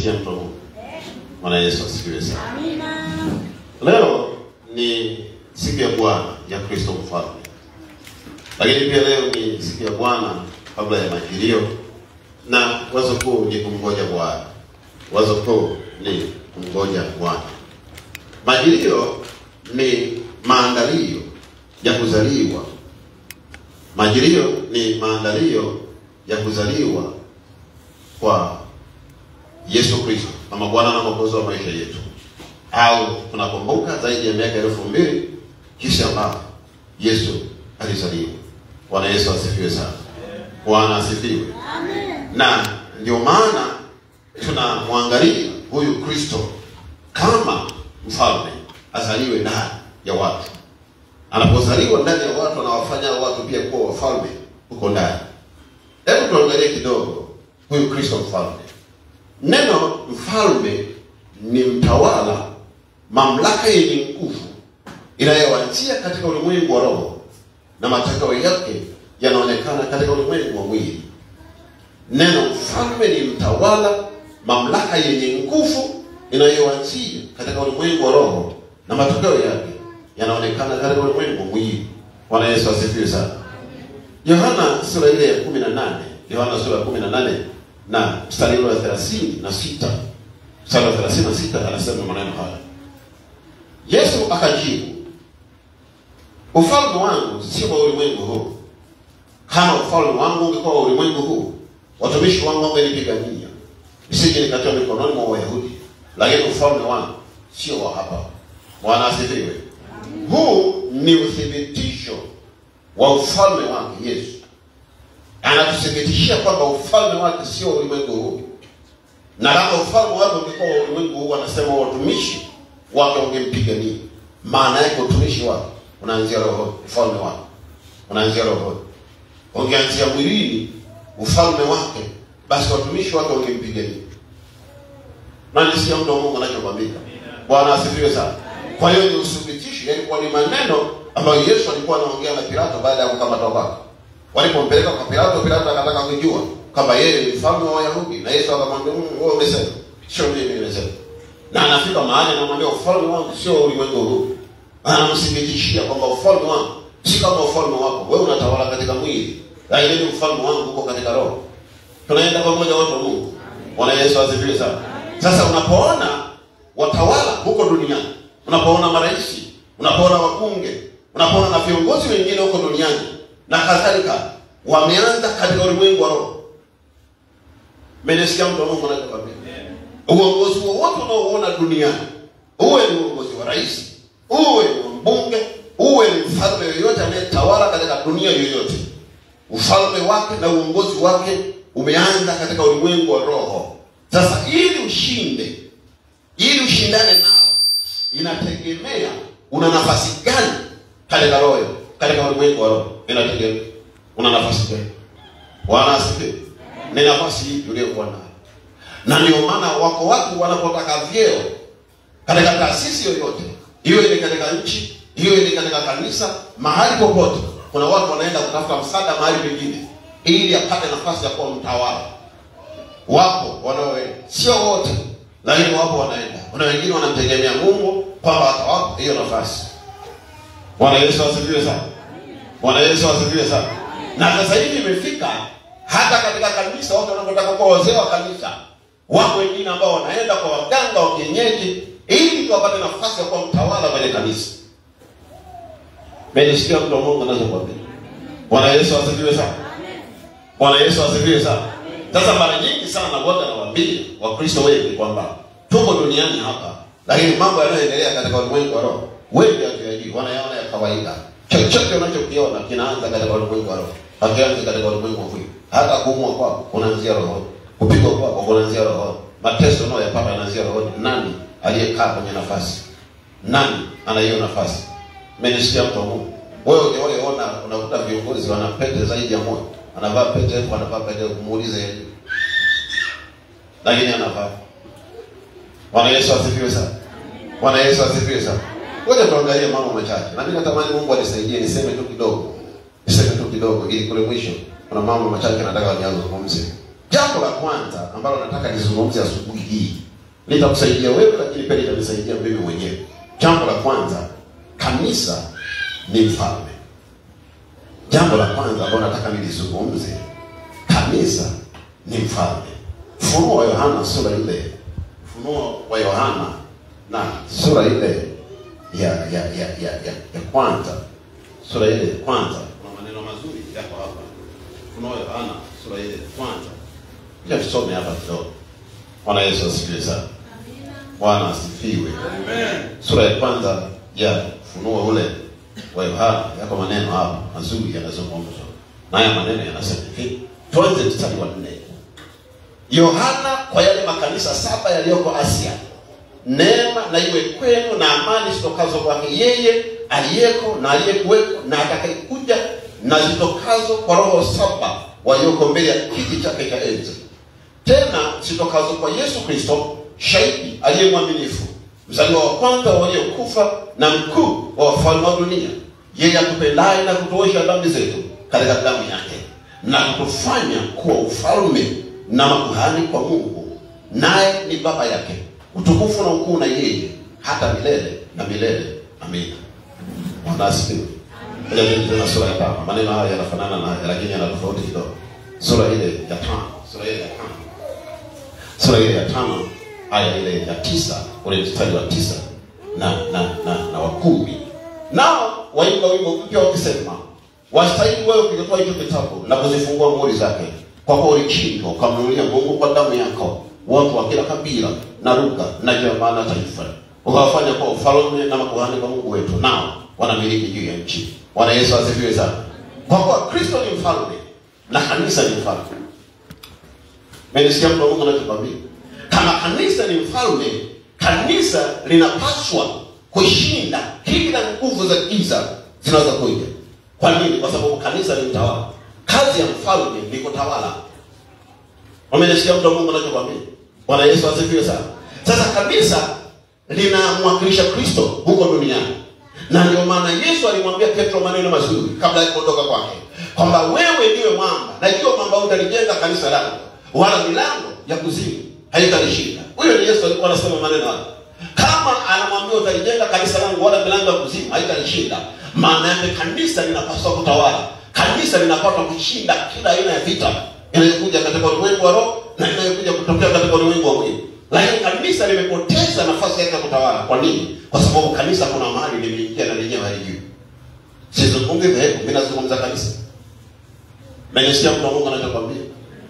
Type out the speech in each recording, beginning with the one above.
Menisikia mtu Mungu. Bwana Yesu asifiwe sana. Amina. Leo ni siku ya Bwana ya Kristo Mfalme. Lakini pia leo ni siku ya Bwana kabla ya Majilio, na wazo kuu ni kumngoja Bwana. Wazo kuu ni kumngoja Bwana. Majilio ni maandalio ya kuzaliwa. Majilio ni maandalio ya kuzaliwa kwa Yesu Kristo kama Bwana na Mwokozi wa maisha yetu. Au tunakumbuka zaidi ya miaka 2000 kisha ambapo Yesu alizaliwa. Bwana Yesu asifiwe sana. Bwana asifiwe. Amen. Na ndio maana tunamwangalia huyu Kristo kama mfalme azaliwe ndani ya watu. Anapozaliwa ndani ya watu anawafanya watu pia kuwa wafalme huko ndani. Hebu tuangalie kidogo huyu Kristo mfalme. Neno mfalme ni mtawala, mamlaka yenye nguvu inayoanzia katika ulimwengu wa roho na matokeo yake yanaonekana katika ulimwengu wa mwili. Neno mfalme ni mtawala, mamlaka yenye nguvu inayoanzia katika ulimwengu wa roho na matokeo yake yanaonekana katika ulimwengu wa mwili. Bwana Yesu asifiwe sana. Yohana sura ile ya 18, Yohana sura ya 18 na mstari wa 36, mstari wa 36 anasema maneno haya. Yesu akajibu, ufalme wangu si wa ulimwengu huu. Kama ufalme wangu ungekuwa wa ulimwengu huu, watumishi wangu wangenipigania nisije nikatoa mikononi mwa Wayahudi. Lakini ufalme wangu sio wa hapa. Bwana asifiwe. Huu ni uthibitisho wa ufalme wake Yesu. Anatuthibitishia kwamba ufalme wake sio ulimwengu huu. Na kama ufalme wake ungekuwa wa ulimwengu huu, anasema watumishi wake wangempigania. Maana yake utumishi wake unaanzia roho, ufalme wake unaanzia roho. Ungeanzia mwilini ufalme wake, basi watumishi wake wangempigania. Na nisikia mtu wa Mungu anachokwambia. Bwana asifiwe sana. Kwa hiyo ni uthibitisho, yaani kwa ni maneno ambayo Yesu alikuwa anaongea na Pilato baada ya kukamatwa kwake. Walipompeleka kwa Pilato, Pilato akataka kujua kama yeye ni mfalme wa Wayahudi, na Yesu akamwambia, wewe umesema, sio mimi nimesema. Na anafika mahali anamwambia ufalme wangu sio ulimwengu huu. Anamthibitishia kwamba ufalme wangu si kama ufalme wako. Wewe unatawala katika mwili, lakini ufalme wangu uko katika roho. Tunaenda pamoja watu wa Mungu. Bwana Yesu asifiwe sana. Sasa unapoona watawala huko duniani, unapoona marais, unapoona wabunge, unapoona na viongozi wengine huko duniani na kadhalika, wameanza katika ulimwengu wa roho. Menisikia mtu wa Mungu anachokwambia. Uongozi wowote unaoona duniani, uwe ni uongozi wa rais, uwe ni mbunge, uwe ni mfalme yoyote anayetawala katika dunia yoyote, ufalme wake na uongozi wake umeanza katika ulimwengu wa roho. Sasa ili ushinde, ili ushindane nao, inategemea una nafasi gani katika roho, katika ulimwengu wa roho. Inategemea una nafasi gani. Bwana asifiwe. Ni nafasi hii uliyokuwa nayo. Na ndio maana wako watu wanapotaka vyeo katika taasisi yoyote, hiyo ni katika nchi, hiyo ni katika kanisa, mahali popote, kuna watu wanaenda kutafuta msaada mahali pengine ili apate nafasi ya kuwa mtawala. Wapo wanaoenda, sio wote, lakini wapo wanaenda. Kuna wengine wanamtegemea Mungu kwamba atawapa hiyo nafasi. Bwana Yesu asifiwe sana. Bwana Yesu asifiwe sana. Na sasa hivi imefika hata katika kanisa, watu wanapotaka kuwa wazee wa kanisa, wako wengine ambao wanaenda kwa waganga wa kienyeji ili wapate nafasi ya kuwa mtawala kwenye kanisa. Menisikia mtu wa Mungu anachokwambia. Bwana Yesu asifiwe sana. Bwana Yesu asifiwe sana. Sasa mara nyingi sana Bwana anawaambia Wakristo wengi kwamba tuko duniani hapa, lakini mambo yanayoendelea katika ulimwengu wa roho wengi hawajui, wanayaona ya kawaida. Chochote unachokiona kinaanza katika ulimwengu wa roho, hakianzi katika ulimwengu wa mwili. Hata kuumwa kwako unaanzia roho, kupigwa kwako unaanzia roho, mateso unayoyapata yanaanzia roho. Nani aliyekaa kwenye nafasi? Nani ana hiyo nafasi? Menisikia mtu wa Mungu. Wewe unaona unakuta viongozi wana pete zaidi ya moja. Anavaa pete, anavaa pete, kumuulize yeye. Lakini anavaa. Bwana Yesu asifiwe sana. Bwana Yesu asifiwe sana. Ngoja tuangalie mambo machache. Na mimi natamani Mungu anisaidie niseme tu kidogo. Niseme tu kidogo ili kule mwisho kuna mambo machache nataka niyazungumze. Jambo la kwanza ambalo nataka nizungumzie asubuhi hii, litakusaidia wewe lakini pia litanisaidia mimi mwenyewe. Jambo la kwanza, kanisa ni mfalme. Jambo la kwanza ambalo nataka nilizungumze, kanisa ni mfalme. Ufunuo wa Yohana sura ile, Ufunuo wa Yohana na sura ile ya kwanza, sura ile kwanza, kuna maneno mazuri yako hapa. Ufunuo wa Yohana sura ile kwanza. Bila tusome hapa kidogo. Bwana Yesu asifiwe sana. Amina. Bwana asifiwe. Amen. Sura ya kwanza ya Ufunuo ule wa Yohana yako maneno hapa mazuri yanazungumzwa. Na haya maneno yanasema hivi. Tuanze mstari wa 4. Yohana kwa yale makanisa 7 yaliyoko Asia. Neema na iwe kwenu na amani zitokazo kwake yeye aliyeko na aliyekuweko na atakayekuja, na zitokazo kwa roho 7 walioko mbele ya kiti chake cha enzi. Tena zitokazo kwa Yesu Kristo, shahidi aliye mwaminifu, mzaliwa wa kwanza waliokufa na mkuu wa wafalme wa dunia, yeye atupendaye na kutuosha dhambi zetu katika damu yake, na kutufanya kuwa ufalme na makuhani kwa Mungu, naye ni baba yake. Utukufu na ukuu na yeye hata milele na milele. Amina. Bwana asifiwe. Ile ndio sura ya 5. Maneno haya yanafanana na lakini yana tofauti kidogo. Sura ile ya 5, sura ile ya 5 aya ile ya 9, ule mstari wa 9 na wa 10. Nao waimba wimbo mpya wakisema, wastahili wewe kutoa hicho kitabu na kuzifungua muhuri zake, kwa kuwa ulichinjwa ukamnunulia Mungu kwa damu yako watu wa kila kabila na lugha na jamaa na taifa, ukawafanya kwa ufalme na makuhani kwa Mungu wetu, nao wanamiliki juu ya nchi. Bwana Yesu asifiwe sana. Kwa kuwa Kristo ni mfalme na kanisa ni mfalme. Mmenisikia mtu wa Mungu anachokwambia? Kama kanisa ni mfalme, kanisa linapaswa kushinda kila nguvu za giza zinaweza kuja. Kwa nini? Kwa sababu kanisa ni mtawala. Kazi ya mfalme ni kutawala. Mmenisikia mtu wa Mungu anachokwambia? Bwana Yesu asifiwe sana. Sasa kanisa linamwakilisha Kristo huko duniani. Na ndio maana Yesu alimwambia Petro maneno mazuri kabla ya kuondoka kwake, kwamba wewe ndiwe mwamba, na hiyo mwamba utalijenga kanisa lako, wala milango ya kuzimu haitalishinda. Huyo ni Yesu alikuwa anasema maneno haya. Kama anamwambia utalijenga kanisa langu wala milango ya kuzimu haitalishinda, maana yake kanisa linapaswa kutawala. Kanisa linapaswa kushinda kila aina ya vita inayokuja katika ulimwengu wa roho na inayokuja kutokea katika ulimwengu wa mwili. Lakini kanisa limepoteza nafasi yake ya kutawala. Kwa nini? Kwa sababu kanisa kuna mahali limeingia na lenyewe halijui. Sizungumzi dhehebu, mimi nazungumza kanisa. Mmenisikia mtu wa Mungu anachokwambia?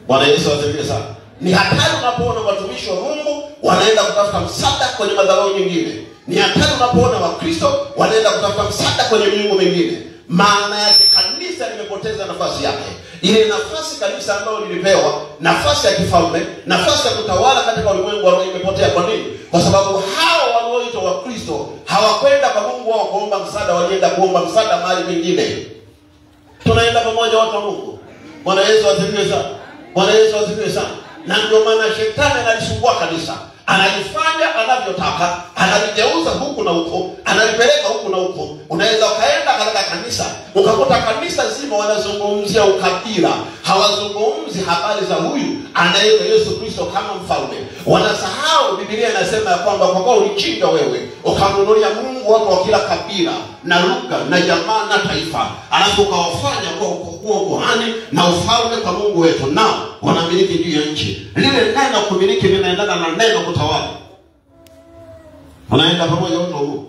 Bwana Yesu asifiwe sana. Ni hatari unapoona watumishi wa Mungu wanaenda kutafuta msaada kwenye madhabahu nyingine. Ni hatari unapoona Wakristo wanaenda kutafuta msaada kwenye miungu mingine. Maana yake kanisa limepoteza nafasi yake. Ile nafasi kanisa ambayo lilipewa, nafasi ya kifalme, nafasi ya kutawala katika ulimwengu wa roho imepotea. Kwa nini? Kwa sababu hao walioitwa Wakristo hawakwenda kwa Mungu wao kuomba msaada, walienda kuomba msaada mahali pengine. Tunaenda pamoja watu wa Mungu. Bwana Yesu asifiwe sana. Bwana Yesu asifiwe sana. Na ndio maana shetani analisumbua kanisa. Analifanya anavyotaka, analigeuza huku na huko, analipeleka huku na huko. Unaweza ukaenda katika kanisa, ukakuta kanisa zima wanazungumzia ukabila. Hawazungumzi habari za huyu anayeitwa Yesu Kristo kama mfalme. Wanasahau Biblia inasema ya kwamba kwa kuwa ulichinja wewe, ukamnunulia Mungu watu wa kila kabila na lugha na jamaa na taifa, alafu ukawafanya kuwa kuhani na ufalme kwa Mungu wetu, nao wanamiliki juu ya nchi. Lile neno kumiliki linaendana na neno kutawala. Unaenda pamoja watu huu.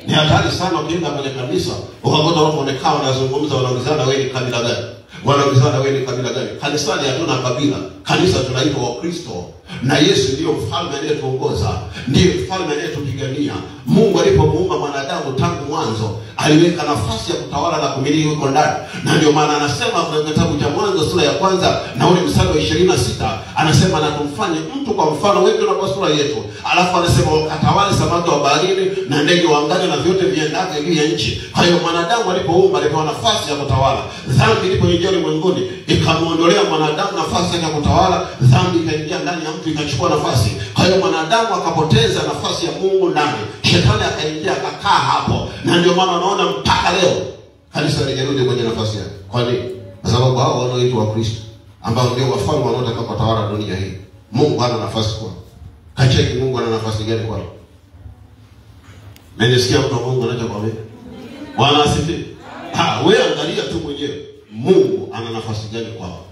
Ni hatari sana ukienda kwenye kanisa ukakuta watu wamekaa wanazungumza, wanaulizana wewe ni kabila gani? Wanaulizana wewe ni kabila gani? Kanisani hatuna kabila. Kanisa tunaitwa Wakristo. Na Yesu ndiyo mfalme anayetuongoza, ndiye mfalme anayetupigania. Mungu alipomuumba mwanadamu tangu mwanzo, aliweka nafasi ya kutawala na kumiliki huko ndani. Na ndio maana anasema kwenye kitabu cha Mwanzo sura ya 1 na ule mstari wa 26, anasema na tumfanye mtu kwa mfano wetu na kwa sura yetu. Alafu anasema wakatawale samaki wa baharini na ndege wa angani na vyote viendavyo juu ya nchi. Kwa hiyo mwanadamu alipoumba alipewa nafasi ya kutawala. Dhambi ilipoingia ulimwenguni ikamuondolea mwanadamu nafasi ya kutawala. Dhambi ikaingia ndani ya mtu ikachukua nafasi. Kwa hiyo mwanadamu akapoteza nafasi ya Mungu ndani. Shetani akaingia akakaa hapo. Na ndio maana unaona mpaka leo kanisa halijarudi kwenye nafasi yake. Kwa nini? Kwa sababu hao wanaoitwa Wakristo ambao ndio wafalme wanaotaka kutawala dunia hii. Mungu hana nafasi kwao. Kacheki Mungu ana nafasi gani kwao? Mmesikia mtu wa Mungu anachokwambia? Bwana asifiwe. Wewe angalia tu mwenyewe. Mungu ana nafasi gani kwao?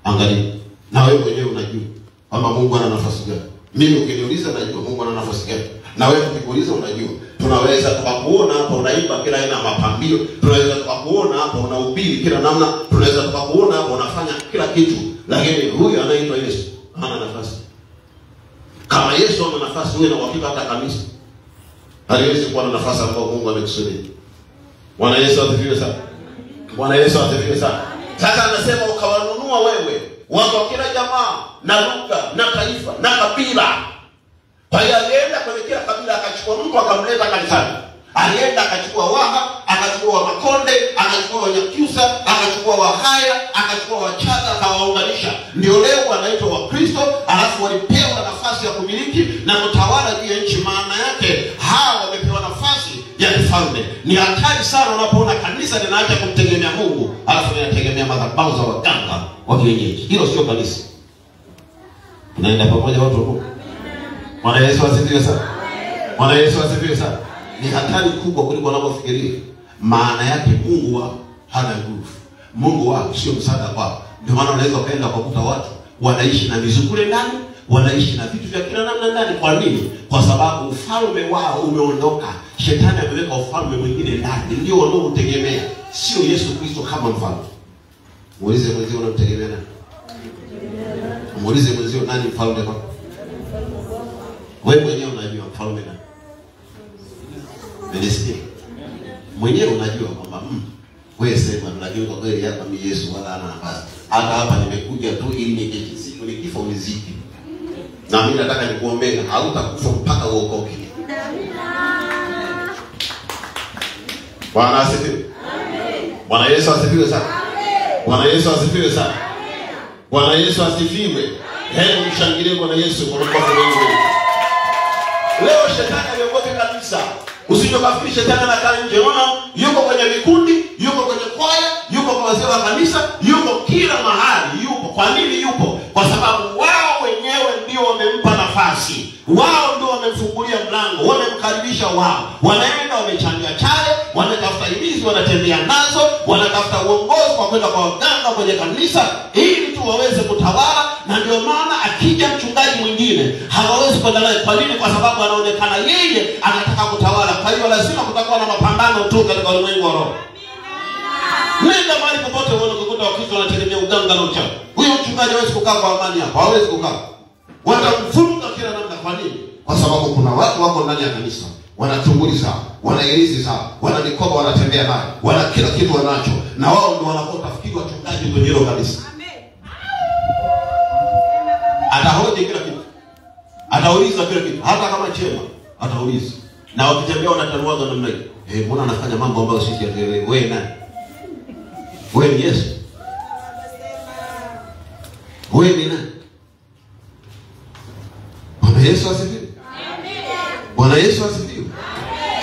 Angalia. Na wewe mwenyewe unajua kwamba Mungu ana nafasi gani. Mimi ukiniuliza najua Mungu ana nafasi gani. Na wewe ukikuuliza unajua. Tunaweza tukakuona hapa unaimba kila aina ya mapambio. Tunaweza tukakuona hapa unahubiri kila namna. Tunaweza tukakuona hapa unafanya kila kitu. Lakini huyu anaitwa Yesu hana nafasi. Kama Yesu ana nafasi, wewe na uhakika hata kanisa haliwezi kuwa na nafasi ambayo Mungu amekusudia. Bwana Yesu asifiwe sana. Bwana Yesu asifiwe sana. Sasa anasema ukawanunua wewe watu wa kila jamaa na lugha na taifa na kabila. Kwa hiyo alienda kwenye kila kabila akachukua mtu akamleta kanisani. Alienda akachukua Waha, akachukua Makonde, akachukua Wanyakyusa, akachukua Wahaya, akachukua Wachaga, akawaunganisha. Ndio leo wanaitwa Wakristo, alafu walipewa nafasi ya kumiliki na kutawala juu ya nchi. Maana yake hawa wamepewa nafasi ya kifalme. Ni hatari sana unapoona kanisa linaacha kumtegemea Mungu, alafu linategemea madhabahu za waganga wa kienyeji. Hilo sio kanisa. Tunaenda pamoja watu wa Mungu. Bwana Yesu asifiwe sana. Bwana Yesu asifiwe sana. Ni hatari kubwa kuliko wanavyofikiria. Maana yake Mungu wao hana nguvu. Mungu wao sio msaada kwao. Ndio maana unaweza kaenda kukuta watu wanaishi na mizukule ndani, wanaishi na vitu vya kila namna ndani. Kwa nini? Kwa sababu ufalme wao umeondoka. Shetani ameweka ufalme mwingine ndani. Ndio wanaotegemea, sio Yesu Kristo kama mfalme. Muulize mwenzio unamtegemea nani? Muulize mwenzio nani mfalme kwako? Wewe mwenyewe unajua mfalme nani? Nilisikia. Mwenyewe unajua kwamba wewe sema, lakini kwa kweli hapa mimi Yesu wala ana nafasi. Hata hapa nimekuja tu ili nikisiku nikifa uniziki. Na mimi nataka nikuombee hautakufa mpaka uokoke. Bwana asifiwe. Amen. Bwana Yesu asifiwe sana. Amen. Bwana Yesu asifiwe sana. Amen. Bwana Yesu asifiwe. Hebu mshangilie Bwana Yesu kwa makofi mengi. Leo shetani aliogope kabisa. Usijokafikiri shetani anakaa nje. Unaona yuko kwenye vikundi, yuko kwenye kwaya, yuko kwa wazee wa kanisa, yuko kila mahali, yupo. Kwa nini yupo? Kwa sababu wao wenyewe ndio wamempa nafasi. Wao ndio wamemfungulia mlango, wamemkaribisha wao. Wanaenda wamechangia chale, wanatafuta himizi, wanatembea nazo, wanatafuta uongozi kwa kwenda kwa waganga kwenye kanisa ili tu waweze kutawala. Na ndio maana akija mchungaji mwingine hawawezi kwenda naye. Kwa nini? Kwa sababu anaonekana yeye anataka kutawala. Kwa hiyo lazima kutakuwa na mapambano tu katika ulimwengu wa roho. Nenda mahali popote uone kukuta Wakristo wanategemea uganga na uchawi. Huyo mchungaji hawezi kukaa kwa amani hapo. Hawezi kukaa. Watamfunga kila namna. Kwa nini? Kwa sababu kuna watu wako ndani ya kanisa. Wana tunguli zao, wana irizi zao, wana mikoba wanatembea nayo, wana kila kitu wanacho. Na wao ndio wanapotafikiri wachungaji kwenye hilo kanisa. Atahoje kila kitu. Atauliza kila kitu. Hata kama chema, atauliza. Na wakitembea wanatanuaga namna hiyo. Mbona anafanya mambo ambayo sisi hatuelewi? Wewe nani? Wewe ni Yesu. Wewe ni nani? Bwana Yesu asifiwe. Amen. Bwana Yesu asifiwe.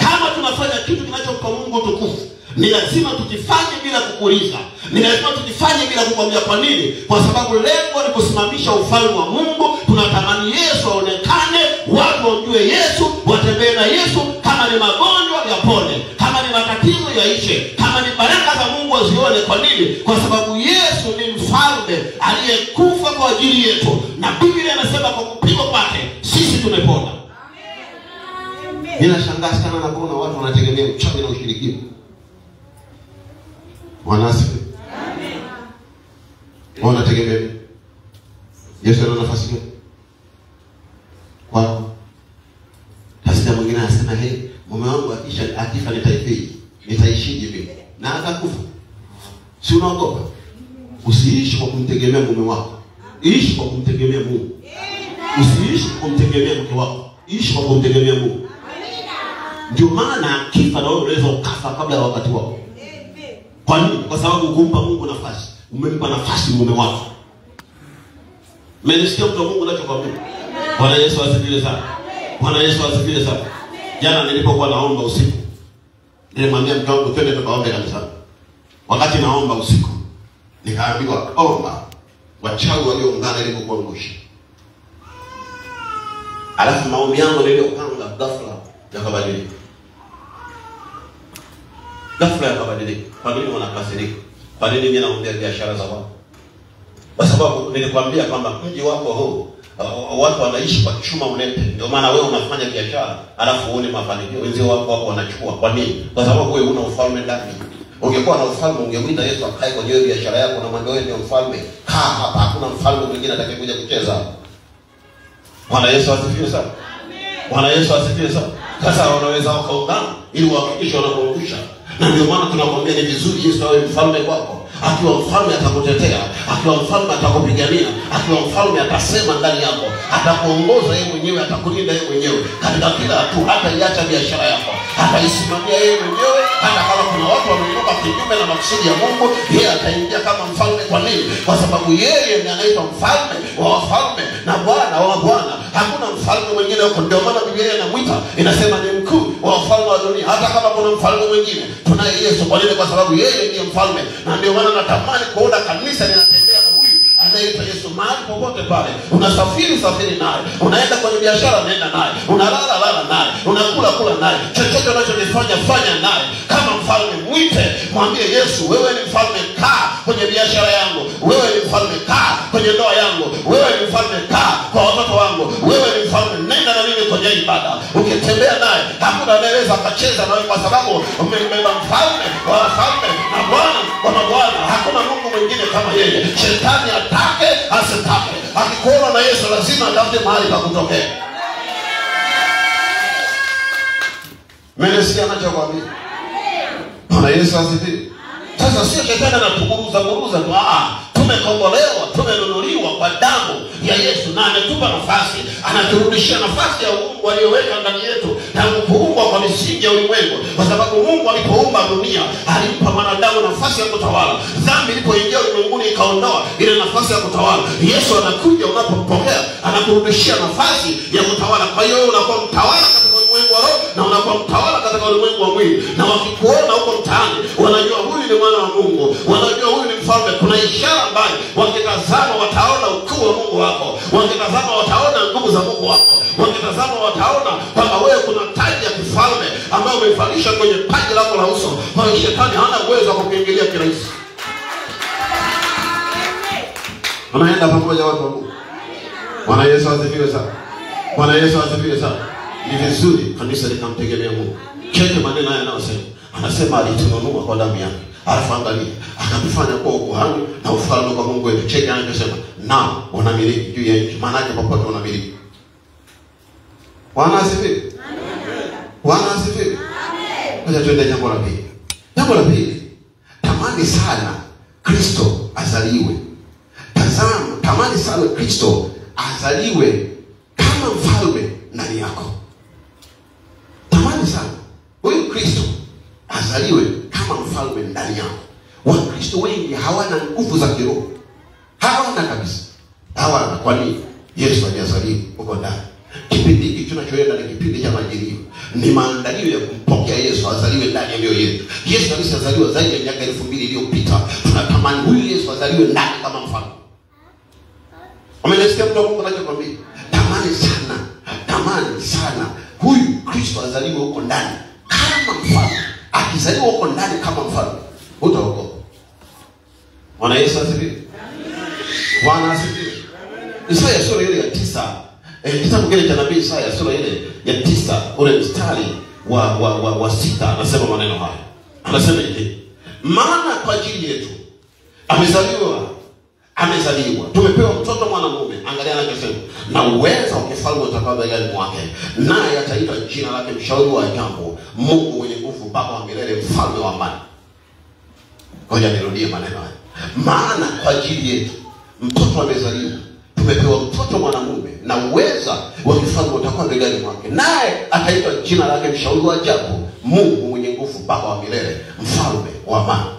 Kama tunafanya kitu kinachompa Mungu tukufu, ni lazima tukifanye bila kukuuliza. Ni lazima tukifanye bila kukwambia. Kwa nini? Kwa sababu lengo ni kusimamisha ufalme wa Mungu. Tunatamani Yesu aonekane, watu wamjue Yesu, watembee na Yesu. Kama ni magonjwa yapone, kama ni matatizo yaishe, kama ni baraka za Mungu wazione. Kwa nini? Kwa sababu Yesu ni mfalme aliyekufa kwa ajili yetu. Na Biblia inasema kwa kupigwa kwake sisi tumepona. Amen. Ninashangaa sana na kuona watu wanategemea uchawi na ushirikina. Wanasifu. Amen. Wanategemea Yesu ana nafasi gani? Kwa tasnia mwingine anasema mume wangu akifa nitaishije mimi? Na atakufa. Si unaogopa? Usiishi kwa kumtegemea mume wako. Ishi kwa kumtegemea Mungu. Usiishi kwa kumtegemea mke wako. Ishi kwa kumtegemea Mungu. Ndio maana kifa na wewe unaweza ukafa kabla ya wakati wako. Kwa nini? Kwa sababu ukumpa Mungu nafasi. Umempa nafasi mume wako. Mmenisikia mtu wa Mungu anachokwambia? Bwana Yesu asifiwe sana. Bwana Yesu asifiwe sana. Jana nilipokuwa naomba usiku, nilimwambia mke wangu twende tukaombe kanisani. Wakati naomba usiku, nikaambiwa omba. wachawi walioungana ili kukuangusha. Alafu maombi yangu niliyopanga ghafla yakabadilika. Ghafla yakabadilika. Kwa nini wanakasirika? Kwa nini mimi naombea biashara za watu? Kwa sababu nilikwambia kwamba mji wako huu watu wanaishi kwa chuma unepe. Ndio maana wewe unafanya biashara alafu uone mafanikio, wenzao wako wanachukua. Kwa nini? Kwa sababu wewe una ufalme ndani. Ungekuwa na ufalme ungemwita Yesu akae kwenye biashara yako na mwambie wewe ndio mfalme. Kaa hapa, hakuna mfalme mwingine atakayekuja kucheza. Bwana Yesu asifiwe sana. Amen. Bwana Yesu asifiwe sana. Sasa wanaweza wakaungana ili wahakikishe wanakuangusha. Na ndio maana tunakwambia ni vizuri Yesu awe mfalme wako. Akiwa mfalme atakutetea, akiwa mfalme atakupigania, akiwa mfalme atasema ndani yako, atakuongoza yeye mwenyewe, atakulinda yeye mwenyewe katika kila hatua, hata iacha biashara yako, ataisimamia yeye mwenyewe. Hata kama kuna watu wameinuka kinyume na makusudi ya Mungu, yeye ataingia kama mfalme. Kwa nini? Kwa sababu yeye ndiye anaitwa mfalme wa wafalme na Bwana wa bwana. Hakuna mfalme mwingine huko. Ndio maana Biblia inamuita, inasema ni mkuu wa wafalme wa dunia. Hata kama kuna mfalme mwingine, tunaye Yesu. Kwa nini? Kwa sababu yeye ndiye mfalme. Na ndio maana natamani kuona kanisa linatembea na huyu anaitwa Yesu mahali popote pale. Unasafiri naye, unaenda kwenye biashara nenda naye, unalala naye, unakula naye, chochote unachokifanya fanya naye. Kama mfalme mwite, mwambie Yesu, wewe ni mfalme, kaa kwenye biashara yangu. Wewe ni mfalme, kaa kwenye ndoa yangu. Wewe ni mfalme, kaa kwa watoto wangu. Wewe ni mfalme, nenda na mimi kwenye ibada. Ukitembea naye hakuna anayeweza akacheza nawe, kwa sababu umembeba mfalme wa wafalme na Bwana wa mabwana. Hakuna Mungu mwingine kama yeye. Shetani atake asitake, akikuona na Yesu lazima atafute mahali pa kutokea. Mmesikia anachokwambia? Bwana Yesu asifiwe. Sasa sio shetani anatuburuza tu. Tumekombolewa, tumenunuliwa kwa damu ya Yesu, na ametupa nafasi, anaturudishia nafasi ya Mungu aliyoweka ndani yetu tangu kuumbwa kwa misingi ya ulimwengu. Kwa sababu Mungu alipoumba dunia alimpa mwanadamu nafasi ya kutawala. Dhambi ilipoingia ulimwenguni ikaondoa ile nafasi ya kutawala. Yesu anakuja, unapompokea anakurudishia nafasi ya kutawala. Kwa hiyo unakuwa mtawala katika ulimwengu wa roho na unakuwa mtawala katika ulimwengu wa mwili. Na wakikuona huko mtaani wanajua huyu ni mwana wa Mungu, wanajua huyu ni mfalme. Kuna ishara ambayo wakitazama wataona ukuu wa Mungu wako, wakitazama wataona nguvu za Mungu wako, wakitazama wataona kwamba wewe kuna taji ya kifalme ambayo umevalisha kwenye paji lako la uso. Kwa hiyo shetani hana uwezo wa kukuingilia kirahisi. Wanaenda pamoja watu wa Mungu. Bwana Yesu asifiwe sana. Bwana Yesu asifiwe sana. Ni vizuri kanisa likamtegemea Mungu. Cheke maneno haya yanayosema, anasema alitununua kwa damu yake. Alafu angalia, akatufanya kwa ukuhani na ufalme kwa Mungu wetu. Cheke anachosema, na unamiliki juu ya nchi. Maana yake popote unamiliki. Bwana asifiwe. Amen. Bwana asifiwe. Amen. Sasa tuende jambo la pili. Jambo la pili, tamani sana Kristo azaliwe. Tamani sana Kristo azaliwe kama mfalme ndani yako. Tamani sana huyu Kristo azaliwe kama mfalme ndani yako. Wakristo wengi hawana nguvu za kiroho. Hawana kabisa. Hawana. Kwa nini? Yesu hajazaliwa huko ndani. Kipindi hiki tunachoenda ni kipindi cha majilio. Ni maandalio ya kumpokea Yesu azaliwe ndani ya mioyo yetu. Yesu alisazaliwa zaidi ya miaka 2000 iliyopita. Tunatamani huyu Yesu azaliwe ndani kama mfalme. Umenisikia mtu wa Mungu anachokwambia? Tamani sana huyu Kristo azaliwe huko ndani kama mfalme. Akizaliwa huko ndani kama mfalme, utaokoka. Bwana Yesu asifiwe. Bwana asifiwe. Isaya sura ile ya 9. Kitabu kile cha nabii Isaya sura ile ya 9 ule mstari wa 6 anasema maneno haya. Anasema hivi: maana kwa ajili yetu amezaliwa, tumepewa mtoto mwanamume. Angalia anachosema, na uwezo wa kifalme utakuwa begani mwake, naye ataitwa jina lake Mshauri wa Ajabu, Mungu mwenye nguvu, Baba wa milele, Mfalme wa amani. Ngoja nirudie maneno haya. Maana kwa ajili yetu mtoto amezaliwa, tumepewa mtoto mwanamume, na uwezo wa kifalme utakuwa begani mwake, naye ataitwa jina lake Mshauri wa Ajabu, Mungu mwenye nguvu, Baba wa milele, Mfalme wa amani.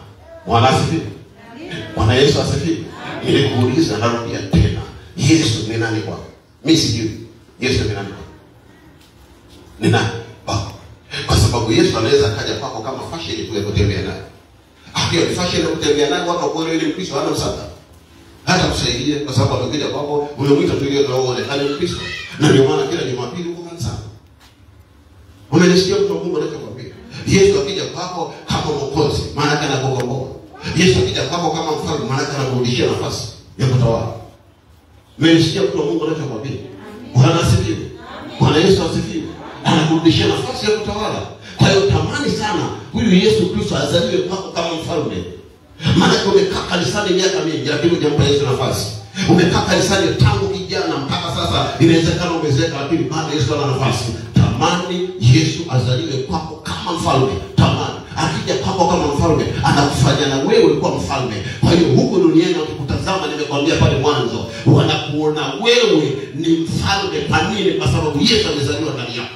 Bwana asifiwe. Bwana Yesu asifiwe. Nilikuuliza, narudia tena, Yesu ni nani kwako? Mimi sijui. Yesu ni nani kwako? Ni nani kwako? Kwa sababu Yesu anaweza kaja kwako kama fashion tu ya kutembea naye. Akiwa fashion ya kutembea naye watu kwa ile Kristo hana msaada. hata msaidie kwa sababu amekuja kwako, umemwita tulie kwa uonekane Kristo. Na ndio maana kila Jumapili uko kanisani. Umenisikia mtu wa Mungu anachokwambia? Yesu akija kwako kama mwokozi, maana yake anakukomboa. Yesu akija kwako kama mfalme, maana yake anakurudishia nafasi ya kutawala. Umenisikia mtu wa Mungu anachokwambia? Bwana asifiwe. Bwana Yesu asifiwe. Anakurudishia nafasi ya kutawala. Kwa hiyo tamani sana huyu Yesu Kristo azaliwe kwako kama mfalme. Maana umekaa kanisani miaka mingi lakini hujampa Yesu nafasi. Umekaa kanisani tangu kijana mpaka sasa, inawezekana umezeeka lakini bado Yesu ana nafasi. Tamani Yesu azaliwe kwako kama mfalme. Tamani akija kwako kama mfalme, anakufanya na wewe kuwa mfalme. Kwa hiyo huko duniani wakikutazama, nimekwambia pale mwanzo, wanakuona wewe ni mfalme. Kwa nini? Kwa sababu Yesu amezaliwa ndani yako.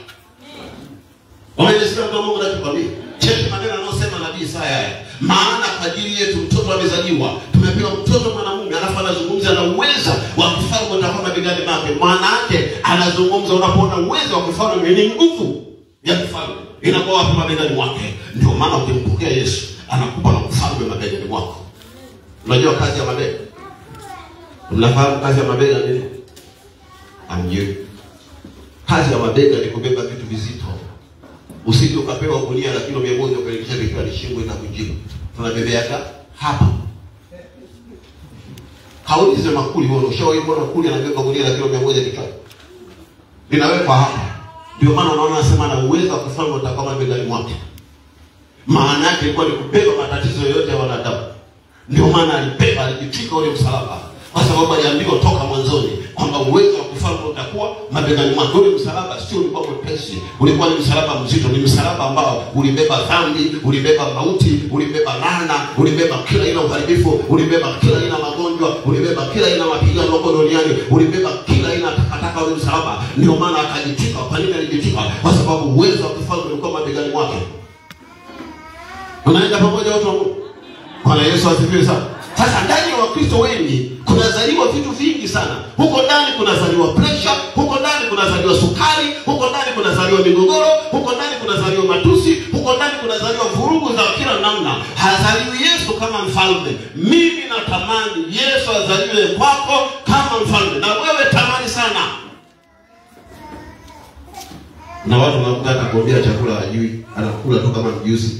Wamenisikia mtu wa Mungu anachokwambia? Cheki maneno anayosema nabii Isaya. Maana kwa ajili yetu mtoto amezaliwa, tumepewa mtoto mwanamume, alafu anazungumza na uwezo wa kifalme utakuwa mabegani mwake. Maana yake anazungumza, unapoona uwezo wa kifalme ni nguvu ya kifalme, inakuwa hapo mabegani mwake. Ndio maana ukimpokea Yesu, anakupa na kufalme mabegani mwako. Unajua kazi ya mabega? Unafahamu kazi ya mabega nini? Amjui. Kazi ya mabega ni kubeba vitu vizito. Usije ukapewa gunia la kilo 100 ukaelekea vikiwa shingo itakujika. Tunabebeaka hapa. Kaulize makuli wao, ushawahi kuona makuli anabeba gunia la kilo 100 kichwa? Linawekwa hapa. Ndio maana unaona anasema na uwezo wa kufanya utakuwa mabegani mwake. Maana yake ilikuwa ni kubeba matatizo yote ya wanadamu. Ndio maana alibeba, alijitwika ule msalaba. Kwa sababu aliambiwa toka mwanzoni kwamba uwezo wa kufanya utakuwa mabegani mwake. Ule msalaba sio ulikuwa mwepesi, ulikuwa ni msalaba mzito. Ni msalaba ambao ulibeba dhambi, ulibeba mauti, ulibeba laana, ulibeba kila aina uharibifu, ulibeba kila aina magonjwa, ulibeba kila aina mapigano huko duniani, ulibeba kila aina takataka ule msalaba. Ndio maana akajitwika. Kwa nini alijitwika? Kwa sababu uwezo wa kufanya ulikuwa mabegani mwake. Unaenda pamoja watu wa Mungu? Bwana Yesu asifiwe sana. Sasa ndani ya Wakristo wengi kunazaliwa vitu vingi sana. Huko ndani kunazaliwa pressure, huko ndani kunazaliwa sukari, huko ndani kunazaliwa migogoro, huko ndani kunazaliwa matusi, huko ndani kunazaliwa vurugu za kila namna. Hazaliwi Yesu kama mfalme. Mimi natamani Yesu azaliwe kwako kama mfalme. Na wewe tamani sana. Na watu wanakuta atakwambia chakula hajui, anakula tu kama mjusi.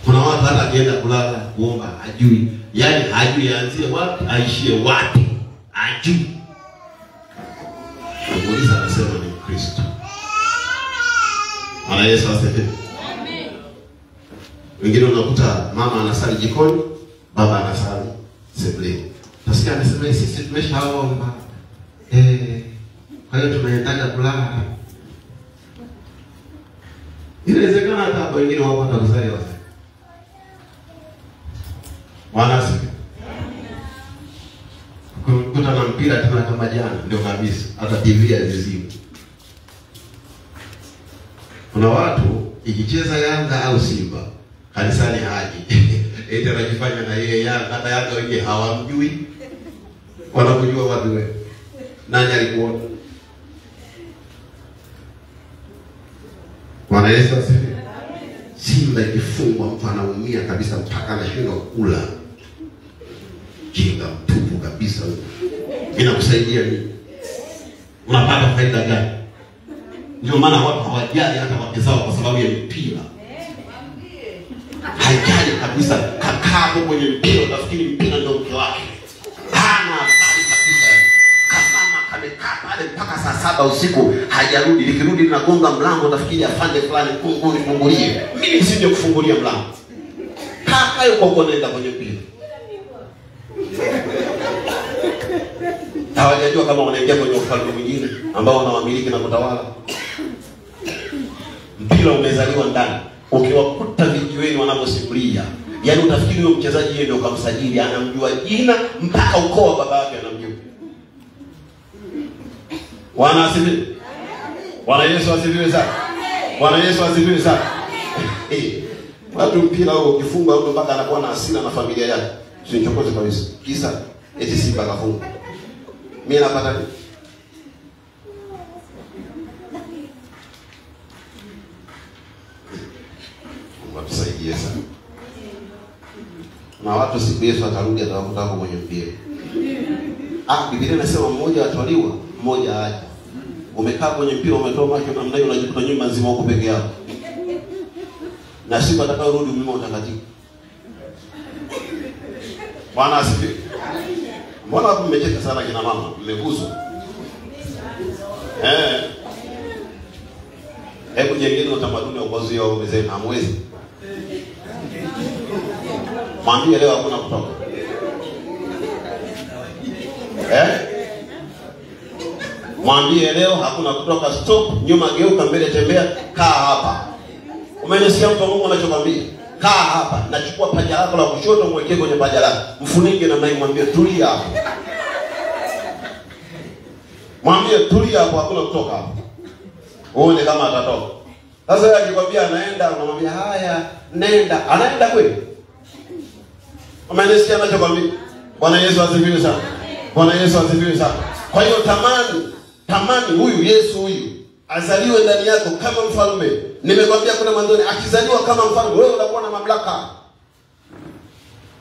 Kuna watu hata akienda kulala kuomba hajui. Yaani hajui aanzie wapi, aishie wapi. Hajui. Muuliza anasema ni Kristo. Bwana Yesu asifiwe. Amen. Wengine unakuta mama anasali jikoni, baba anasali sebuleni. Nasikia anasema sisi tumeshaomba. Kwa hiyo tunaendaga kulala. Inawezekana hata wengine wao watasali wasa. Bwana asifiwe. Kukuta na mpira tena kama jana ndio kabisa, hata TV hazizimi. Kuna watu ikicheza Yanga au Simba kanisani haji. Eti anajifanya na yeye Yanga, hata Yanga wenyewe hawamjui. Wanakujua wapi wewe? Nani alikuona? Bwana Yesu asifiwe. Simba ikifungwa mtu anaumia kabisa mpaka anashindwa kula. Jinga mtupu kabisa huyo. Inakusaidia nini? Unapata faida gani? Ndio maana watu hawajali hata wake zao kwa sababu ya mpira. Hajali kabisa, kakaa hapo kwenye mpira, utafikiri mpira ndio mke wake. Hana habari kabisa. Kama kamekaa pale mpaka saa 7 usiku hajarudi. Likirudi linagonga mlango, utafikiri afande fulani fungulie. Mimi nisije kufungulia mlango. Kaa yuko kuonenda kwenye mpira. Hawajajua kama wanaingia kwenye ufalme mwingine ambao wanawamiliki na kutawala. Mpira umezaliwa ndani. Ukiwakuta vijiweni wanaposimulia, yaani utafikiri huyo mchezaji yeye ndio kamsajili, anamjua jina mpaka ukoo wa baba yake anamjua. Bwana asifiwe. Bwana Yesu asifiwe sana. Bwana Yesu asifiwe sana. Watu mpira huo ukifunga huyo mpaka anakuwa na hasira na familia yake. Usichokoze kabisa. Kisa eti Simba kafunga. Mimi napata nini? Mwapisaidie sana. Na watu siku Yesu atarudi atawakuta wako kwenye mpira. Biblia inasema mmoja atwaliwa, mmoja aje. Umekaa kwenye mpira, umetoa macho namna hiyo, unajikuta nyumba nzima uko peke yako. Na siku atakayorudi mlima utakatifu. Bwana asifiwe. Mbona hapo mmecheka sana kina mama? Mmeguswa. Hebu jengeni utamaduni wa kuzuia waume zenu, hamwezi. Mwambie leo hakuna kutoka. Mwambie leo hakuna kutoka, stop, nyuma geuka, mbele tembea, kaa hapa. Umenisikia mtu wa Mungu anachokwambia? Kaa hapa, nachukua paja lako la kushoto mwekee kwenye paja lako. Mfunike na mimi, mwambie tulia hapo. Mwambie tulia hapo, hakuna kutoka hapo. Uone kama atatoka. Sasa yeye akikwambia anaenda, unamwambia haya, nenda. Anaenda kweli? Umenisikia anachokwambia? Bwana Yesu asifiwe sana. Bwana Yesu asifiwe sana. Kwa hiyo tamani huyu Yesu huyu azaliwe ndani yako kama mfalme. Nimekwambia kuna mwanzoni, akizaliwa kama mfalme wewe unakuwa na mamlaka.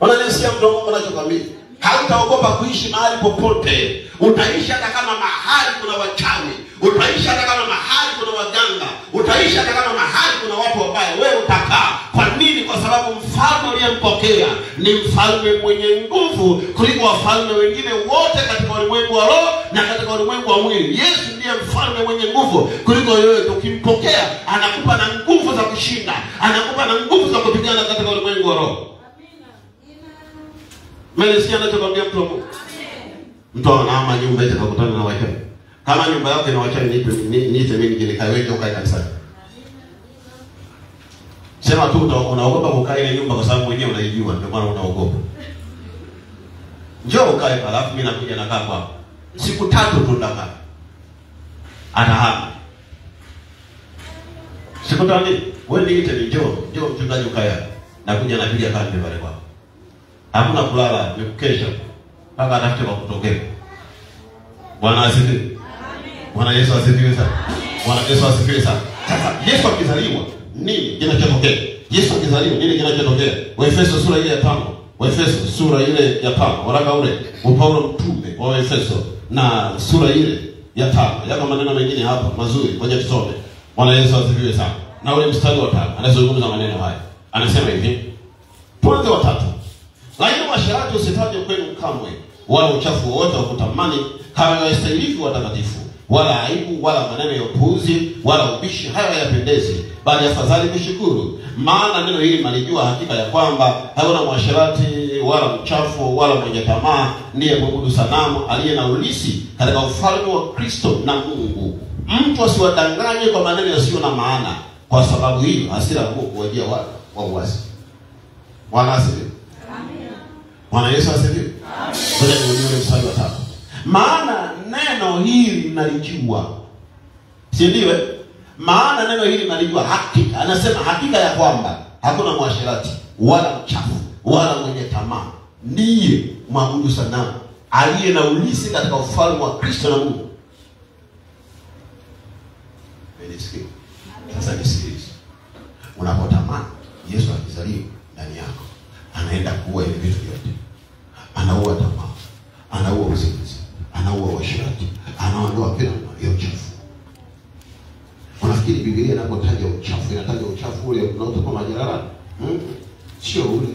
Unanisikia mtu wa Mungu anachokwambia? Hautaogopa kuishi mahali popote. Utaishi hata kama mahali kuna wachawi. Utaishi hata kama mahali kuna waganga. Utaishi hata kama mahali kuna watu wabaya. Wewe utakaa. Kwa nini? Kwa sababu mfalme uliyempokea ni mfalme mwenye nguvu kuliko wafalme wengine wote katika ulimwengu wa roho na katika ulimwengu wa mwili. Yesu ndiye mfalme mwenye nguvu kuliko yoyote. Ukimpokea anakupa na nguvu za kushinda. Anakupa na nguvu za kupigana katika ulimwengu wa roho. Mmelisikia anachokwambia mtu wa Mungu? Mtu anaama nyumba yake akakutana na wachawi. Kama nyumba yake na wachawi niite mimi nikaweke ukae kanisani. Sema tu unaogopa kukaa ile nyumba kwa sababu mwenyewe unaijua, ndio maana unaogopa. Njoo ukae, alafu mimi nakuja nakaa kwako. Siku 3 tu ndakaa. Atahama. Siku 3 wewe niite njoo mchungaji ukae. Nakuja napiga kambi pale kwako. Hakuna kulala, nimekesha mpaka atafute kwa kutokea. Bwana asifiwe. Amen. Bwana Yesu asifiwe sana. Bwana Yesu asifiwe sana. Sasa Yesu akizaliwa nini kinachotokea? Yesu akizaliwa nini kinachotokea? Waefeso sura ile ya 5. Waefeso sura ile ya 5. Waraka ule Paulo mtume wa Waefeso na sura ile ya 5. Yako maneno mengine hapa mazuri, ngoja tusome. Bwana Yesu asifiwe sana. Na ule mstari wa 5 anazungumza maneno haya. Anasema hivi. Tuanze wa 3. Lakini washarati usifanye kwenu kamwe, wala uchafu wote wa kutamani kama yastahili watakatifu, wala aibu, wala maneno ya upuuzi, wala ubishi, hayo yapendezi, bali afadhali kushukuru. Maana neno hili mnalijua hakika ya kwamba hakuna mwasharati wala mchafu wala mwenye tamaa ndiye mwabudu sanamu aliye na ulisi katika ufalme wa Kristo na Mungu. Mtu asiwadanganye kwa maneno yasiyo na maana, kwa sababu hiyo hasira ya Mungu huwajia watu wa uasi. Bwana asifiwe. Bwana Yesu asifiwe. Ngoja nione mstari wa 3. Maana neno hili mnalijua. Si ndio? Maana neno hili mnalijua hakika. Anasema hakika ya kwamba hakuna mwasherati wala mchafu wala mwenye tamaa ndiye mwabudu sanamu aliye na ulisi katika ufalme wa Kristo na Mungu. Unasikia? Sasa nisikilize. Unapotamani Yesu akizaliwa ndani yako, anaenda kuua ile vitu vyote. Anaua tamaa, anaua uzinzi, anaua uasherati, anaondoa kila hiyo uchafu. Unafikiri Biblia inapotaja uchafu inataja uchafu ule unaotoka majarara? Sio ule.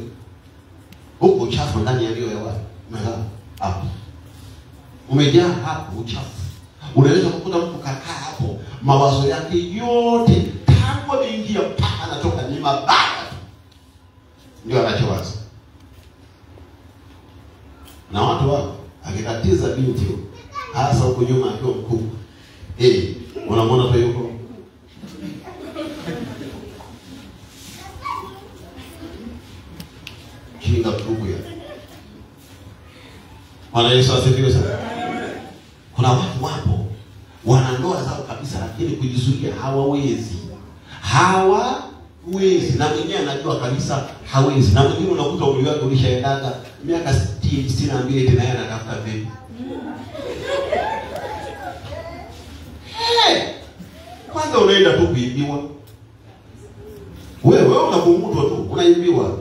Huko uchafu ndani ya mioyo ya watu. Umeelewa? Hapo. Umejaa hapo uchafu. Unaweza kukuta mtu kakaa hapo, mawazo yake yote tangu ameingia mpaka anatoka ni mabaya. Ndio anachowaza. Na watu wao akikatiza binti hasa huko nyuma akiwa mkubwa. Unamwona tu yuko. Kinga mkubwa. Bwana Yesu asifiwe sana. Kuna watu wapo wana ndoa zao kabisa, lakini kujizuia hawawezi. Na mwenyewe anajua kabisa hawezi. Na mwingine unakuta umri wake ulishaendaga miaka 62 tena yeye anatafuta baby. Kwanza unaenda tu kuibiwa. Wewe unakungutwa tu, unaibiwa.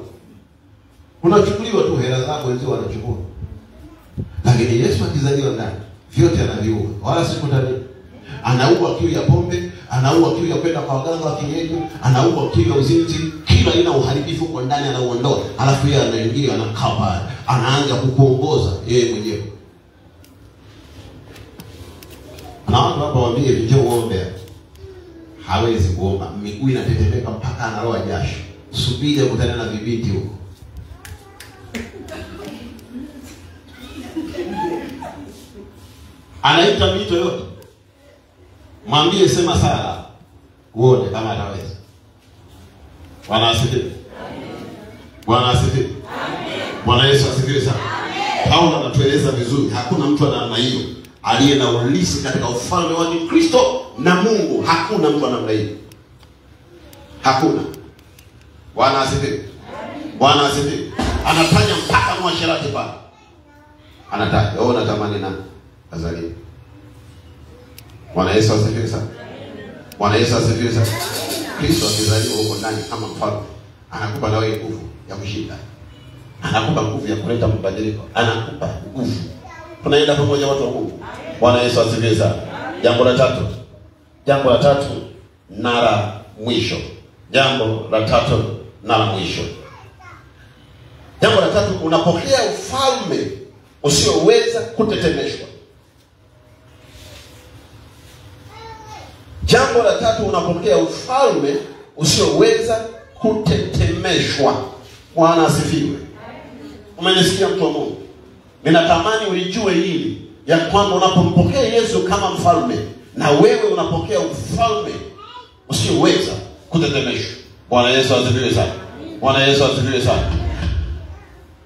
Unachukuliwa tu hela zako wenzao wanachukua. Lakini Yesu akizaliwa ndani, vyote anaviua. Wala sikutani. Anaua kiu ya pombe, anaua kiu ya kwenda kwa waganga wa kienyeji, anaua kiu ya uzinzi, kila aina uharibifu kwa ndani anauondoa. Alafu yeye anaingia anakaa pale, anaanza kukuongoza yeye mwenyewe. Na watu hapa waambie njoo uombe. Hawezi kuomba, miguu inatetemeka mpaka analoa jasho. Subiri ukutane na vibiti huko. Anaita mito yote. Mwambie sema sala. Uone kama ataweza. Bwana asifiwe. Bwana asifiwe. Bwana Yesu asifiwe sana. Paulo anatueleza vizuri, hakuna mtu ana namna hiyo aliye na ulisi katika ufalme wa Kristo na Mungu. Hakuna mtu ana namna hiyo. Hakuna. Bwana asifiwe. Bwana asifiwe. Anafanya mpaka mwasherati pale. Anataka, wewe unatamani nani azaliwe? Bwana Yesu asifiwe sana. Bwana Yesu asifiwe sana. Kristo akizaliwa huko ndani kama mfalme, anakupa na wewe nguvu ya kushinda. Anakupa nguvu ya kuleta mabadiliko. Anakupa nguvu. Tunaenda pamoja watu wa Mungu. Bwana Yesu asifiwe sana. Jambo la tatu. Jambo la tatu na la mwisho. Jambo la tatu na la mwisho. Jambo la tatu, unapokea ufalme usioweza kutetemeshwa. Jambo la tatu, unapokea ufalme usioweza kutetemeshwa. Bwana asifiwe. Umenisikia mtu wa Mungu? Ninatamani ulijue hili, ya kwamba unapompokea Yesu kama mfalme, na wewe unapokea ufalme usioweza kutetemeshwa. Bwana Yesu asifiwe sana. Bwana Yesu asifiwe sana.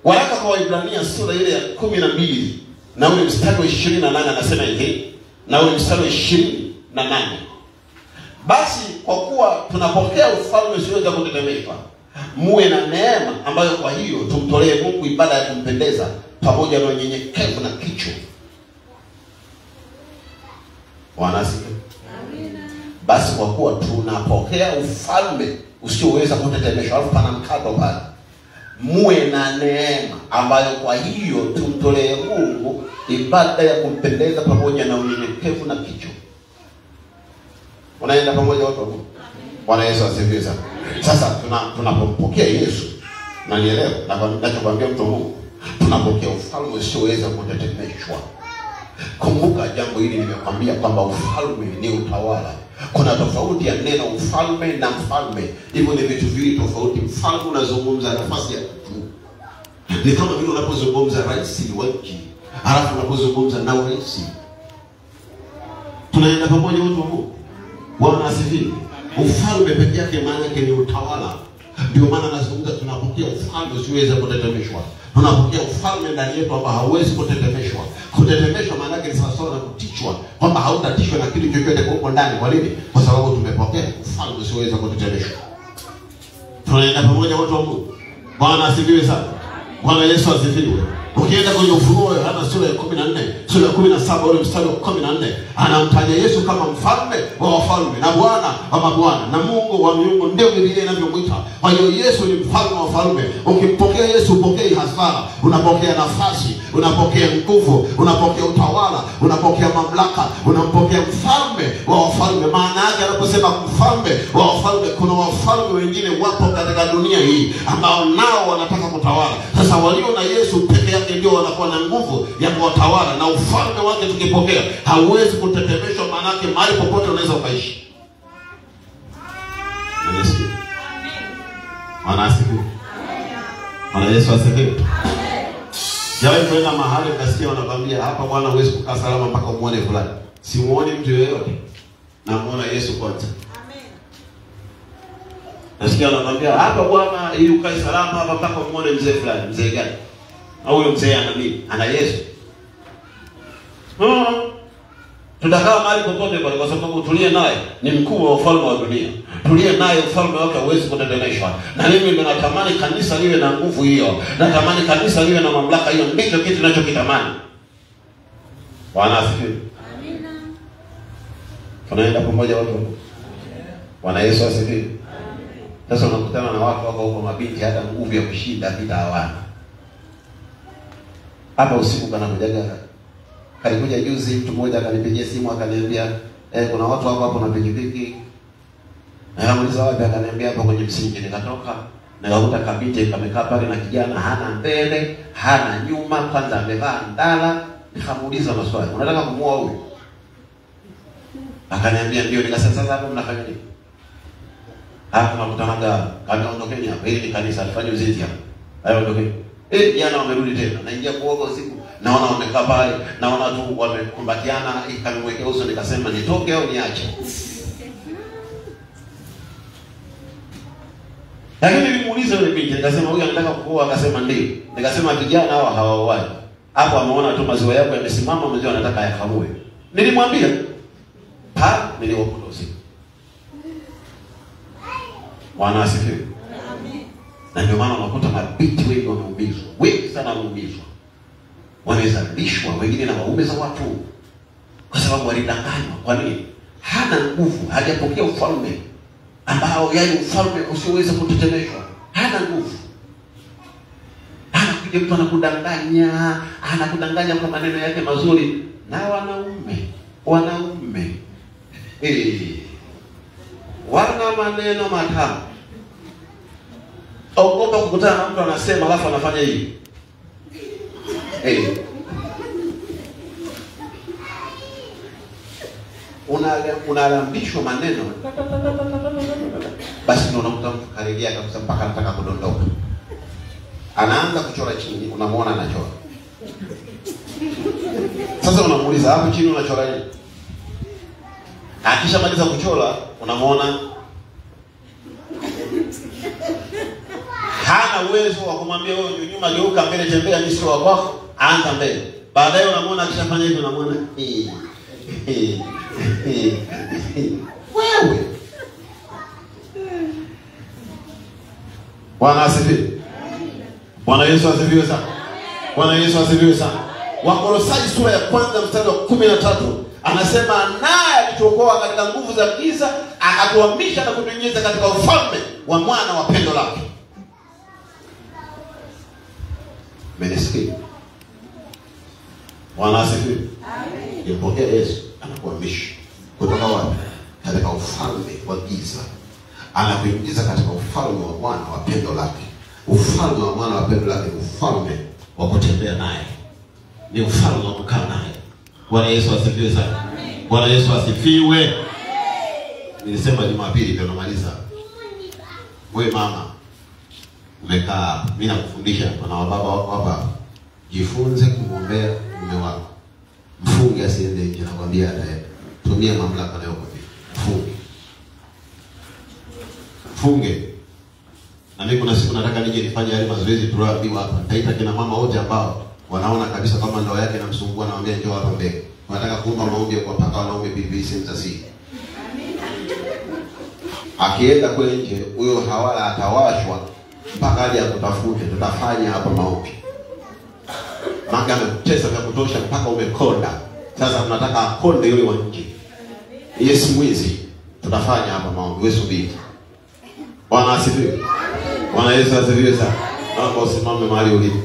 Waraka kwa Waebrania sura ile ya 12 na ule mstari wa 28 anasema hivi, na ule mstari wa 28. Basi kwa kuwa tunapokea ufalme usioweza kutetemeshwa, muwe na neema ambayo kwa hiyo tumtolee Mungu ibada ya kumpendeza pamoja na unyenyekevu na kicho. Bwana asifiwe. Amina. Basi kwa kuwa tunapokea ufalme usioweza kutetemeshwa, alafu pana mkato pale, muwe na neema ambayo kwa hiyo tumtolee Mungu ibada ya kumpendeza pamoja na unyenyekevu na kicho. Unaenda pamoja watu wa Mungu? Bwana Yesu asifiwe sana. Sasa tunapompokea Yesu, na nielewe na ninachokwambia mtu wa Mungu, tunapokea ufalme usioweza kutetemeshwa. Kumbuka jambo hili, nimekwambia kwamba ufalme ni utawala. Kuna tofauti ya neno ufalme na mfalme. Hivyo ni vitu viwili tofauti. Mfalme unazungumza nafasi ya mtu. Ni kama vile unapozungumza rais wa nchi, halafu unapozungumza na rais. Tunaenda pamoja watu wa Mungu? Bwana asifiwe. Ufalme pekee yake maana yake ni utawala. Ndio maana nazungumza tunapokea ufalme usioweza kutetemeshwa. Tunapokea ufalme ndani yetu ambao hauwezi kutetemeshwa. Kutetemeshwa maana yake ni sawa na kutichwa, kwamba hautatishwa na kitu chochote kwa huko ndani. Kwa nini? Kwa sababu tumepokea ufalme usioweza kutetemeshwa. Tunaenda pamoja watu wa Mungu? Bwana asifiwe sana. Bwana Yesu asifiwe. Ukienda kwenye Ufunuo hata sura ya 14, sura ya 17 ule mstari wa 14, anamtaja Yesu kama mfalme wa wafalme na Bwana wa mabwana na Mungu wa miungu. Ndio Biblia inavyomwita. Kwa hiyo Yesu ni mfalme wa wafalme. Ukimpokea Yesu upokee hasara, unapokea nafasi, unapokea nguvu, unapokea utawala, unapokea mamlaka, unampokea mfalme wa wafalme. Maana yake anaposema mfalme wa wafalme, kuna wafalme wengine wapo katika dunia hii ambao nao wanataka kutawala. Sasa walio na Yesu pekee yake ndio wanakuwa na nguvu ya kuwatawala, na ufalme wake tukipokea hauwezi kutetemeshwa. Maana yake mahali popote unaweza ukaishi. Amen. Bwana asifiwe. Bwana Yesu asifiwe. Amen. Jawahi kwenda mahali ukasikia wanakwambia hapa bwana huwezi kukaa salama mpaka umuone fulani. Simuone mtu yeyote, na muone Yesu kwanza. Amen. Nasikia wanakwambia hapa bwana ili ukae salama hapa mpaka umuone mzee fulani. Mzee gani? Au huyo mzee ana nini? Ana Yesu. Tutakaa mahali popote pale kwa sababu tulie naye ni mkuu wa ufalme wa dunia. Tulie naye ufalme wake hauwezi kutetemeshwa. Na mimi ninatamani kanisa liwe na nguvu hiyo. Natamani kanisa liwe na mamlaka hiyo. Ndicho kitu ninachokitamani. Bwana asifiwe. Amina. Tunaenda pamoja watu. Bwana Yesu asifiwe. Sasa unakutana na watu wako huko mabinti hata nguvu ya kushinda vita hawana. hapa usiku kana kujaga. Kalikuja juzi mtu mmoja akanipigia simu akaniambia kuna watu hapo na pikipiki. Namuuliza wapi, akaniambia hapo kwenye msingi. Nikatoka nikakuta kabite kamekaa pale na kijana hana mbele, hana nyuma, kwanza amevaa ndala. Nikamuuliza maswali, unataka kumuoa huyu? Akaniambia ndio. Nikasema sasa hapo mnafanya nini? Hapo tunakutanaga, kaondokeni hapa. Hili ni kanisa, alifanya uzinzi hapa. Hayo ondokeni. Jana wamerudi tena. Naingia kuoga usiku, naona wamekaa pale, naona tu wamekumbatiana, ikamwekea uso. Nikasema nitoke au niache? Lakini nilimuuliza yule binti, nikasema huyu anataka kuoa? Akasema ndio. Nikasema vijana hawa hawaoai. Hapo ameona tu maziwa yako yamesimama, maziwa anataka yakamue. Nilimwambia niliwakuta usiku. Bwana asifiwe. Amen. Na ndio maana unakuta mabinti wengi wameumizwa. Wengi sana wameumizwa. Wamezalishwa wengine na waume za watu. Kwa sababu walidanganywa. Kwa nini? Hana nguvu, hajapokea ufalme ambao yaani ufalme usioweza kutetemeshwa. Hana nguvu. Anakuja mtu anakudanganya kwa maneno yake mazuri. Na wanaume wana maneno matamu. Ogopa kukutana na mtu anasema alafu anafanya hivi. Unalambishwa maneno. Basi ndio unakuta mtu karejea kabisa mpaka anataka kudondoka. Anaanza kuchora chini, unamwona anachora. Sasa unamuuliza hapo chini unachora nini? Akishamaliza kuchora, unamwona hana uwezo wa kumwambia wewe nyuma geuka mbele tembea mimi sio wako, anza mbele. Baadaye unamwona akishafanya hivyo, unamwona wewe. Bwana asifiwe. Bwana Yesu asifiwe sana. Bwana Yesu asifiwe sana. Wakolosai sura ya 1 mstari wa 13 anasema naye alituokoa katika nguvu za giza, akatuhamisha na kutuingiza katika ufalme wa mwana wa pendo lake. Menisikia? Bwana asifiwe. Amen. Yepokea Yesu anakuhamisha kutoka wapi? Katika ufalme wa giza, anakuingiza katika ufalme wa mwana wa pendo lake. Ufalme wa mwana wa pendo lake ni ufalme wa kutembea naye, ni ufalme wa kukaa naye. Bwana Yesu asifiwe sana. Bwana Yesu asifiwe. Nilisema Jumapili ndio namaliza. Wewe mama umekaa, mimi nakufundisha na wababa wako hapa, jifunze kumwombea mume wako. Mfunge asiende nje, nakwambia ataenda. Tumia mamlaka leo kwa mfunge. Mfunge. Na mimi kuna siku nataka nije nifanye yale mazoezi tuliyoambiwa hapa. Nitaita kina mama wote ambao wanaona kabisa kama ndoa yake inamsumbua, na waambia njoo hapa mbele. Nataka kuomba maombi kwa paka wanaume BBC mtasi. Akienda kule nje, huyo hawala atawashwa mpaka aje akutafute. Tutafanya hapa maombi. Manga amecheza vya kutosha mpaka umekonda. Sasa tunataka akonde yule wa nje. Yesu mwizi. Tutafanya hapa maombi. Wewe subiri. Bwana asifiwe. Bwana Yesu asifiwe sana. Naomba usimame mahali ulipo.